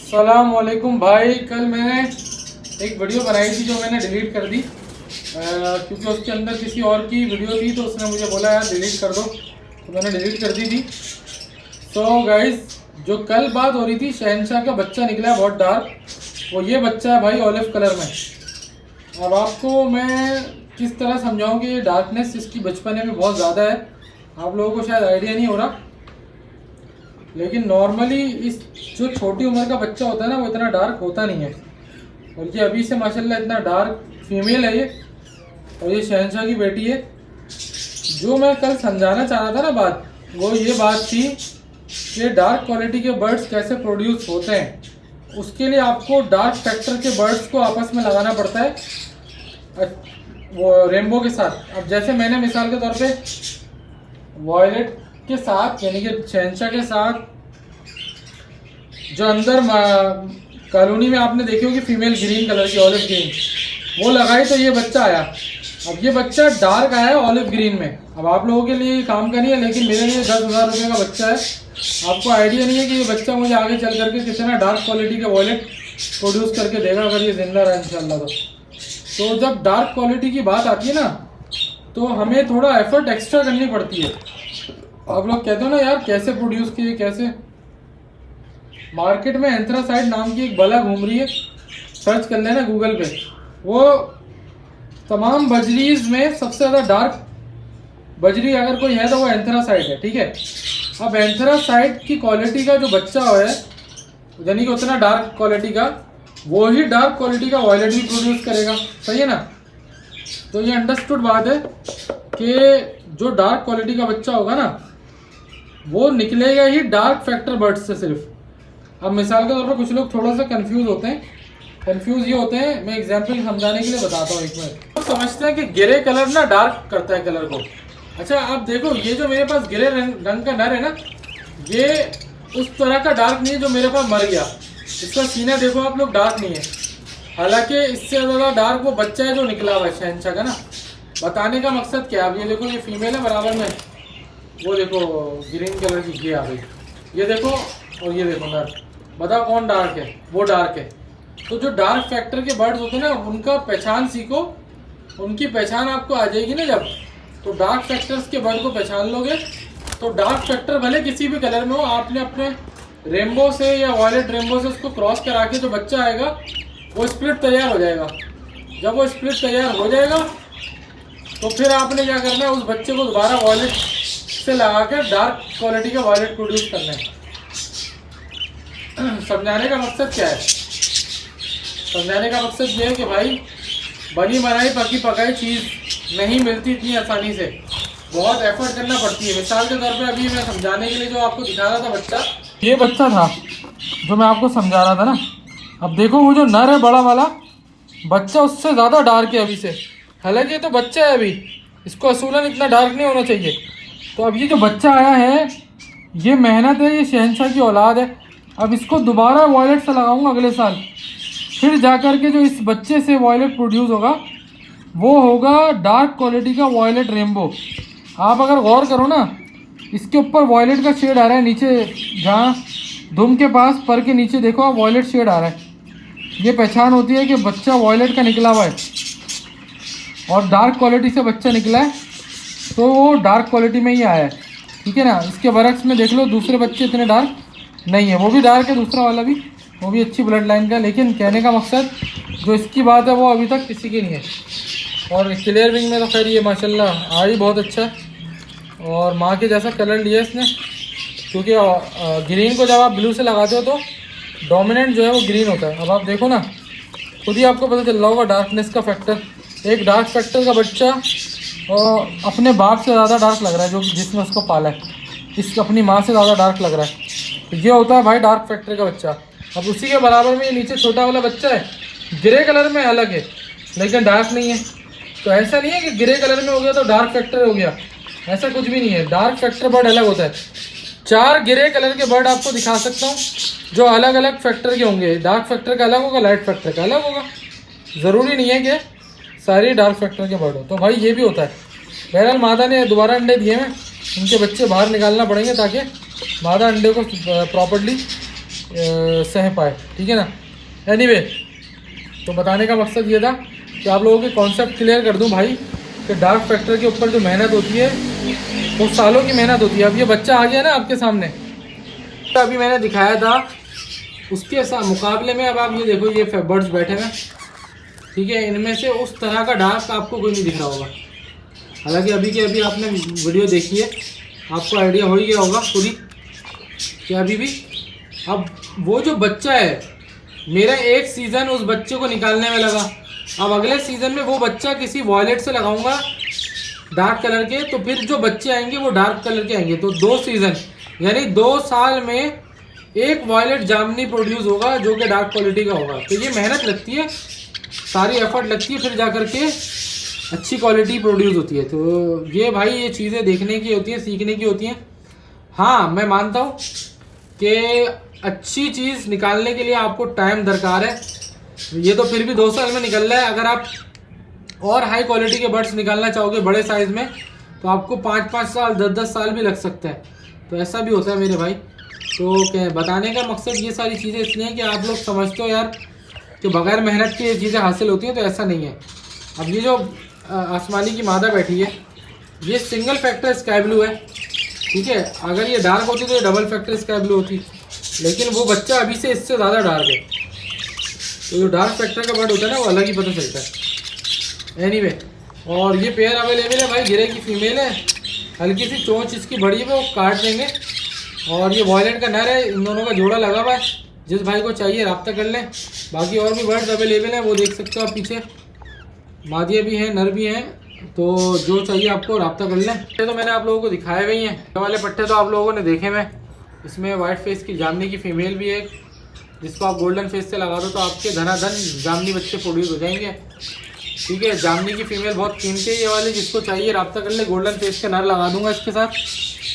अस्सलाम वालेकुम भाई। कल मैंने एक वीडियो बनाई थी जो मैंने डिलीट कर दी क्योंकि उसके अंदर किसी और की वीडियो थी, तो उसने मुझे बोला यार डिलीट कर दो, तो मैंने डिलीट कर दी थी। सो गाइस, जो कल बात हो रही थी, शहनशाह का बच्चा निकला है बहुत डार्क। वो ये बच्चा है भाई, ऑलिव कलर में। अब आपको मैं किस तरह समझाऊं कि ये डार्कनेस इसकी बचपने में बहुत ज़्यादा है। आप लोगों को शायद आइडिया नहीं हो रहा, लेकिन नॉर्मली इस जो छोटी उम्र का बच्चा होता है ना, वो इतना डार्क होता नहीं है। और ये अभी से माशाल्लाह इतना डार्क फीमेल है ये, और ये शहनशाह की बेटी है। जो मैं कल समझाना चाह रहा था ना बात, वो ये बात थी कि डार्क क्वालिटी के बर्ड्स कैसे प्रोड्यूस होते हैं। उसके लिए आपको डार्क फैक्टर के बर्ड्स को आपस में लगाना पड़ता है वो रेनबो के साथ। अब जैसे मैंने मिसाल के तौर पे वॉयलेट के साथ, यानी कि शहनशाह के साथ, जो अंदर कॉलोनी में आपने देखी होगी फीमेल ग्रीन कलर की, ऑलिव ग्रीन, वो लगाई तो ये बच्चा आया। अब ये बच्चा डार्क आया है ऑलिव ग्रीन में। अब आप लोगों के लिए काम का नहीं है, लेकिन मेरे लिए 10,000 रुपये का बच्चा है। आपको आइडिया नहीं है कि ये बच्चा मुझे आगे चल करके कितना डार्क क्वालिटी के वॉयलेट प्रोड्यूस करके देगा अगर ये जिंदा रहा इंशाल्लाह। तो जब डार्क क्वालिटी की बात आती है ना, तो हमें थोड़ा एफर्ट एक्स्ट्रा करनी पड़ती है। आप लोग कहते हो ना यार कैसे प्रोड्यूस किए, कैसे। मार्केट में एंथ्रासाइड नाम की एक बला घूम रही है, सर्च कर लेना गूगल पे। वो तमाम बजरीज में सबसे ज़्यादा डार्क बजरी अगर कोई है तो वो एंथ्रासाइड है, ठीक है। अब एंथ्रासाइड की क्वालिटी का जो बच्चा है, यानी कि उतना डार्क क्वालिटी का, वो ही डार्क क्वालिटी का वॉयलेट भी प्रोड्यूस करेगा, सही है ना। तो ये अंडरस्टूड बात है कि जो डार्क क्वालिटी का बच्चा होगा ना, वो निकलेगा ही डार्क फैक्टर बर्ड्स से सिर्फ। अब मिसाल के तौर पर कुछ लोग थोड़ा सा कंफ्यूज होते हैं। कंफ्यूज ये होते हैं, मैं एग्जांपल समझाने के लिए बताता हूँ एक मिनट। तो समझते हैं कि ग्रे कलर ना डार्क करता है कलर को। अच्छा आप देखो, ये जो मेरे पास ग्रे रंग का नर है ना, ये उस तरह का डार्क नहीं है जो मेरे पास मर गया। इसका सीना देखो आप लोग, डार्क नहीं है। हालांकि इससे ज़्यादा डार्क वो बच्चा है जो निकला हुआ है शहनशाह का ना। बताने का मकसद क्या है, अब ये देखो, ये फीमेल है बराबर में, वो देखो ग्रीन कलर की घी आ गई, ये देखो, और ये देखो नर। बताओ कौन डार्क है? वो डार्क है। तो जो डार्क फैक्टर के बर्ड्स होते हैं ना, उनका पहचान सीखो। उनकी पहचान आपको आ जाएगी ना जब, तो डार्क फैक्टर्स के बर्ड को पहचान लोगे। तो डार्क फैक्टर भले किसी भी कलर में हो, आपने अपने रेनबो से या वॉयलेट रेनबो से उसको क्रॉस करा के जो बच्चा आएगा, वो स्प्लिट तैयार हो जाएगा। जब वो स्प्लिट तैयार हो जाएगा, तो फिर आपने क्या करना है, उस बच्चे को दोबारा वॉयलेट से लगा कर डार्क क्वालिटी का वॉयलेट प्रोड्यूस करना है। समझाने का मकसद क्या है? समझाने का मकसद ये है कि भाई बनी बनाई पकी पकाई चीज़ नहीं मिलती इतनी आसानी से, बहुत एफर्ट करना पड़ती है। मिसाल के तौर पे अभी मैं समझाने के लिए जो आपको दिखा रहा था बच्चा, ये बच्चा था जो मैं आपको समझा रहा था ना। अब देखो वो जो नर है बड़ा वाला, बच्चा उससे ज़्यादा डार्क है अभी से। हालांकि ये तो बच्चा है अभी, इसको असूलन इतना डार्क नहीं होना चाहिए। तो अब ये जो बच्चा आया है, ये मेहनत है, ये शहनशाह की औलाद है। अब इसको दोबारा वॉयलेट से लगाऊंगा अगले साल, फिर जाकर के जो इस बच्चे से वॉयलेट प्रोड्यूस होगा, वो होगा डार्क क्वालिटी का वॉयलेट रेनबो। आप अगर गौर करो ना, इसके ऊपर वॉयलेट का शेड आ रहा है नीचे, जहाँ दुम के पास पर के नीचे देखो आप, वॉयलेट शेड आ रहा है। ये पहचान होती है कि बच्चा वॉयलेट का निकला हुआ है और डार्क क्वालिटी से बच्चा निकला है, तो वो डार्क क्वालिटी में ही आया है, ठीक है ना। इसके बरक्स में देख लो, दूसरे बच्चे इतने डार्क नहीं है, वो भी डार्क है दूसरा वाला भी, वो भी अच्छी ब्लड लाइन का। लेकिन कहने का मकसद जो इसकी बात है, वो अभी तक किसी की नहीं है। और क्लियर विंग में तो खैर ये माशाल्लाह आ ही बहुत अच्छा है, और माँ के जैसा कलर लिया इसने। क्योंकि ग्रीन को जब आप ब्लू से लगाते हो तो डोमिनेंट जो है वो ग्रीन होता है। अब आप देखो ना, खुद ही आपको पता चल रहा होगा डार्कनेस का फैक्टर। एक डार्क फैक्टर का बच्चा और अपने बाप से ज़्यादा डार्क लग रहा है, जो जिसने उसको पाला है, इस अपनी माँ से ज़्यादा डार्क लग रहा है। तो ये होता है भाई डार्क फैक्टर का बच्चा। अब उसी के बराबर में ये नीचे छोटा वाला बच्चा है, ग्रे कलर में अलग है लेकिन डार्क नहीं है। तो ऐसा नहीं है कि ग्रे कलर में हो गया तो डार्क फैक्टर हो गया, ऐसा कुछ भी नहीं है। डार्क फैक्टर बर्ड अलग होता है। 4 ग्रे कलर के बर्ड आपको दिखा सकता हूँ जो अलग अलग फैक्टर के होंगे। डार्क फैक्टर का अलग होगा, लाइट फैक्टर का अलग होगा। ज़रूरी नहीं है कि सारे डार्क फैक्टर के बर्ड हो। तो भाई ये भी होता है। बहरहाल मादा ने दोबारा अंडे दिए हैं, उनके बच्चे बाहर निकालना पड़ेंगे ताकि मादा अंडे को प्रॉपर्ली सह पाए, ठीक है ना। एनीवे, तो बताने का मकसद ये था कि आप लोगों के कॉन्सेप्ट क्लियर कर दूं भाई कि डार्क फैक्टर के ऊपर जो मेहनत होती है वो सालों की मेहनत होती है। अब ये बच्चा आ गया ना आपके सामने, तो अभी मैंने दिखाया था उसके मुकाबले में अब आप ये देखो, ये बर्ड्स बैठे हुए, ठीक है, इनमें से उस तरह का डार्क आपको कोई नहीं दिख रहा होगा। हालांकि अभी के अभी आपने वीडियो देखी है, आपको आइडिया हो ही गया होगा पूरी कि अभी भी। अब वो जो बच्चा है, मेरा एक सीज़न उस बच्चे को निकालने में लगा, अब अगले सीज़न में वो बच्चा किसी वॉयलेट से लगाऊंगा डार्क कलर के, तो फिर जो बच्चे आएंगे वो डार्क कलर के आएंगे। तो 2 सीज़न यानी 2 साल में एक वॉयलेट जामनी प्रोड्यूस होगा जो कि डार्क क्वालिटी का होगा। तो ये मेहनत लगती है, सारी एफर्ट लगती है, फिर जा कर के अच्छी क्वालिटी प्रोड्यूस होती है। तो ये भाई ये चीज़ें देखने की होती हैं, सीखने की होती हैं। हाँ, मैं मानता हूँ कि अच्छी चीज़ निकालने के लिए आपको टाइम दरकार है। ये तो फिर भी 2 साल में निकल रहा है। अगर आप और हाई क्वालिटी के बर्ड्स निकालना चाहोगे बड़े साइज़ में, तो आपको 5-5 साल 10-10 साल भी लग सकता है। तो ऐसा भी होता है मेरे भाई। तो क्या बताने का मकसद ये सारी चीज़ें इसलिए हैं कि आप लोग समझते हो यार कि बगैर मेहनत की ये चीज़ें हासिल होती हैं, तो ऐसा नहीं है। अब ये जो आसमानी की मादा बैठी है, ये सिंगल फैक्टर स्काई ब्लू है, ठीक है। अगर ये डार्क होती तो ये डबल फैक्टर स्काई ब्लू होती, लेकिन वो बच्चा अभी से इससे ज़्यादा डार्क है। तो जो डार्क फैक्टर का बर्ड होता है ना, वो अलग ही पता चलता है। एनीवे, और ये पेयर अवेलेबल है भाई, गिरे की फीमेल है, हल्की सी चोंच इसकी बड़ी है, वो काट देंगे। और ये वॉयलेट का नर है, इन दोनों का जोड़ा लगा हुआ है। जिस भाई को चाहिए रब्ता कर लें। बाकी और भी बर्ड्स अवेलेबल हैं, वो देख सकते हो आप पीछे, मादिया भी हैं, नर भी हैं। तो जो चाहिए आपको रब्ता कर लें। तो मैंने आप लोगों को दिखाए हुए हैं, ये वाले पट्टे तो आप लोगों ने देखे हुए। इसमें वाइट फेस की जामनी की फीमेल भी है, जिसको आप गोल्डन फेस से लगा दो तो आपके धनाधन जामनी बच्चे प्रोड्यूस हो जाएंगे, ठीक है। जामनी की फीमेल बहुत कीमती है ये वाली, जिसको चाहिए रब्ता कर ले। गोल्डन फेस के नर लगा दूंगा इसके साथ।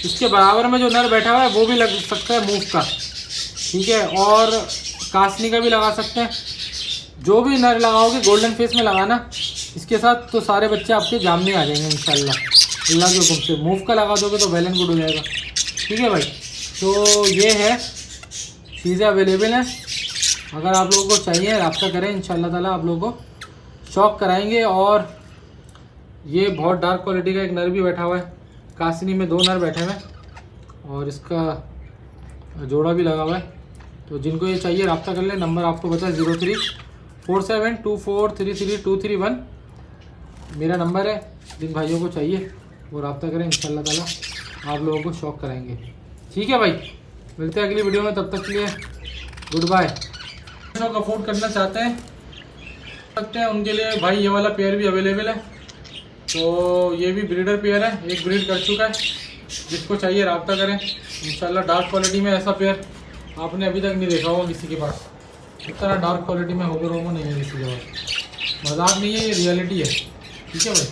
इसके बराबर में जो नर बैठा हुआ है वो भी लग सकता है मूव का, ठीक है, और कासनी का भी लगा सकते हैं। जो भी नर लगाओगे गोल्डन फेस में लगाना इसके साथ, तो सारे बच्चे आपके जामनी आ जाएंगे इंशाल्लाह, अल्लाह के हुक्म से। मूव का लगा दोगे तो वेल एंड गुड हो जाएगा, ठीक है भाई। तो ये है, चीज़ें अवेलेबल हैं। अगर आप लोगों को चाहिए रब्ता करें, इंशाल्लाह ताला आप लोगों को शौक कराएंगे। और ये बहुत डार्क क्वालिटी का एक नर भी बैठा हुआ है, कासनी में 2 नर बैठे हुए हैं, और इसका जोड़ा भी लगा हुआ है। तो जिनको ये चाहिए रब्ता कर ले। नंबर आपको पता है 034724333231 मेरा नंबर है। जिन भाइयों को चाहिए वो रब्ता करें, इंशाल्लाह ताला आप लोगों को शौक कराएंगे, ठीक है भाई। मिलते हैं अगली वीडियो में, तब तक के लिए गुड बाय। शौक अफोर्ड करना चाहते हैं उनके लिए भाई ये वाला पेयर भी अवेलेबल है। तो ये भी ब्रीडर पेयर है, एक ब्रीड कर चुका है। जिसको चाहिए रब्ता करें इंशाल्लाह। डार्क क्वालिटी में ऐसा पेयर आपने अभी तक नहीं देखा होगा किसी के पास। इतना डार्क क्वालिटी में होगा रोमो नहीं है किसी के पास। मजाक नहीं है, ये रियलिटी है, ठीक है भाई।